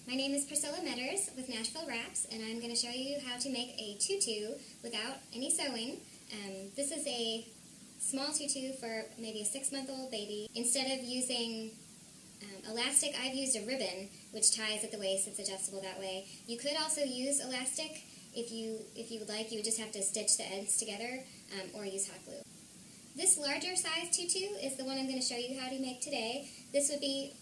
My name is Priscilla Metters with Nashville Wraps, and I'm going to show you how to make a tutu without any sewing. This is a small tutu for maybe a 6-month-old baby. Instead of using elastic, I've used a ribbon which ties at the waist. It's adjustable that way. You could also use elastic if you would like. You would just have to stitch the ends together or use hot glue. This larger size tutu is the one I'm going to show you how to make today. This would be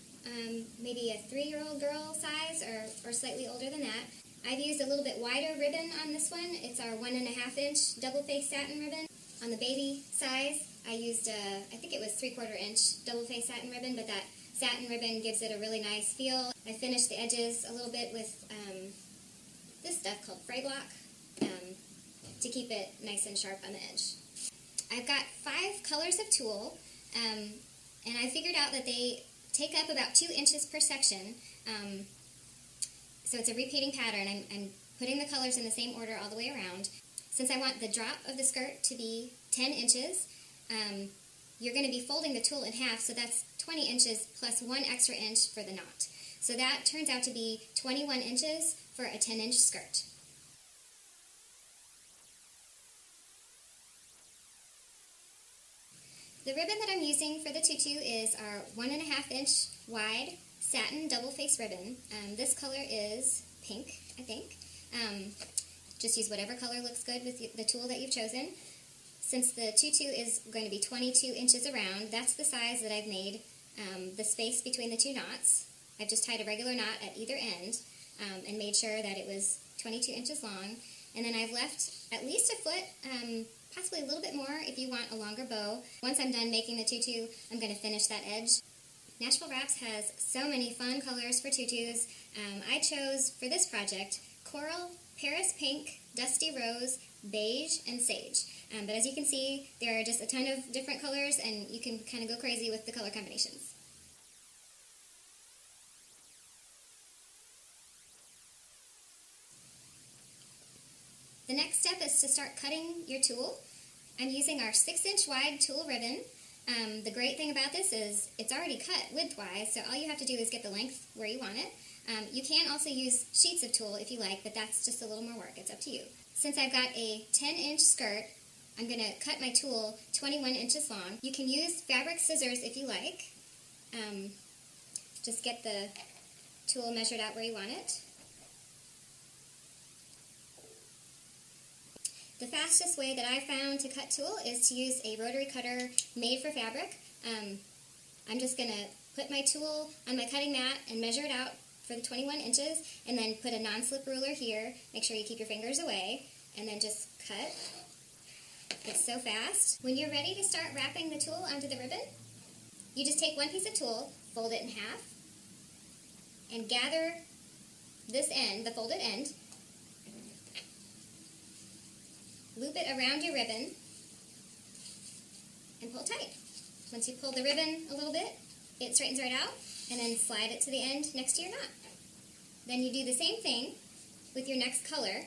maybe a 3-year-old girl size or slightly older than that. I've used a little bit wider ribbon on this one. It's our 1.5-inch double-face satin ribbon. On the baby size, I used I think it was 3/4-inch double-face satin ribbon, but that satin ribbon gives it a really nice feel. I finished the edges a little bit with this stuff called fray block to keep it nice and sharp on the edge. I've got 5 colors of tulle, and I figured out that they take up about 2 inches per section, so it's a repeating pattern. I'm putting the colors in the same order all the way around. Since I want the drop of the skirt to be 10 inches, you're going to be folding the tulle in half, so that's 20 inches plus 1 extra inch for the knot. So that turns out to be 21 inches for a 10-inch skirt. The ribbon that I'm using for the tutu is our 1.5-inch wide satin double-face ribbon. This color is pink, I think. Just use whatever color looks good with the tulle that you've chosen. Since the tutu is going to be 22 inches around, that's the size that I've made the space between the 2 knots. I've just tied a regular knot at either end and made sure that it was 22 inches long. And then I've left at least a foot, possibly a little bit more if you want a longer bow. Once I'm done making the tutu, I'm going to finish that edge. Nashville Wraps has so many fun colors for tutus. I chose, for this project, coral, Paris pink, dusty rose, beige, and sage. But as you can see, there are just a ton of different colors, and you can kind of go crazy with the color combinations. The next step is to start cutting your tulle. I'm using our 6-inch wide tulle ribbon. The great thing about this is it's already cut widthwise, so all you have to do is get the length where you want it. You can also use sheets of tulle if you like, but that's just a little more work. It's up to you. Since I've got a 10-inch skirt, I'm going to cut my tulle 21 inches long. You can use fabric scissors if you like. Just get the tulle measured out where you want it. The fastest way that I found to cut tulle is to use a rotary cutter made for fabric. I'm just going to put my tulle on my cutting mat and measure it out for the 21 inches, and then put a non-slip ruler here. Make sure you keep your fingers away, and then just cut. It's so fast. When you're ready to start wrapping the tulle onto the ribbon, you just take one piece of tulle, fold it in half, and gather this end, the folded end, loop it around your ribbon, and pull tight. Once you pull the ribbon a little bit, it straightens right out, and then slide it to the end next to your knot. Then you do the same thing with your next color.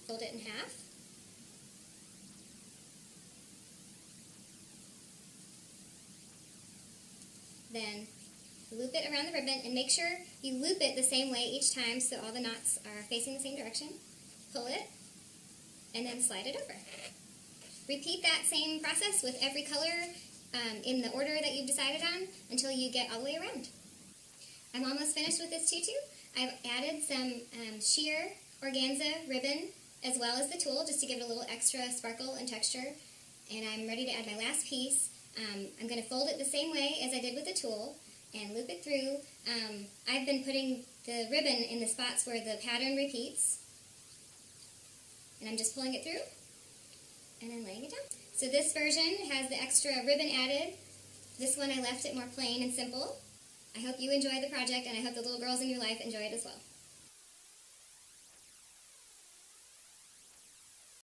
Fold it in half. Then loop it around the ribbon, and make sure you loop it the same way each time so all the knots are facing the same direction. Pull it, and then slide it over. Repeat that same process with every color in the order that you've decided on until you get all the way around. I'm almost finished with this tutu. I've added some sheer organza ribbon as well as the tulle just to give it a little extra sparkle and texture. And I'm ready to add my last piece. I'm going to fold it the same way as I did with the tulle and loop it through. I've been putting the ribbon in the spots where the pattern repeats. And I'm just pulling it through and then laying it down. So this version has the extra ribbon added. This one I left it more plain and simple. I hope you enjoy the project, and I hope the little girls in your life enjoy it as well.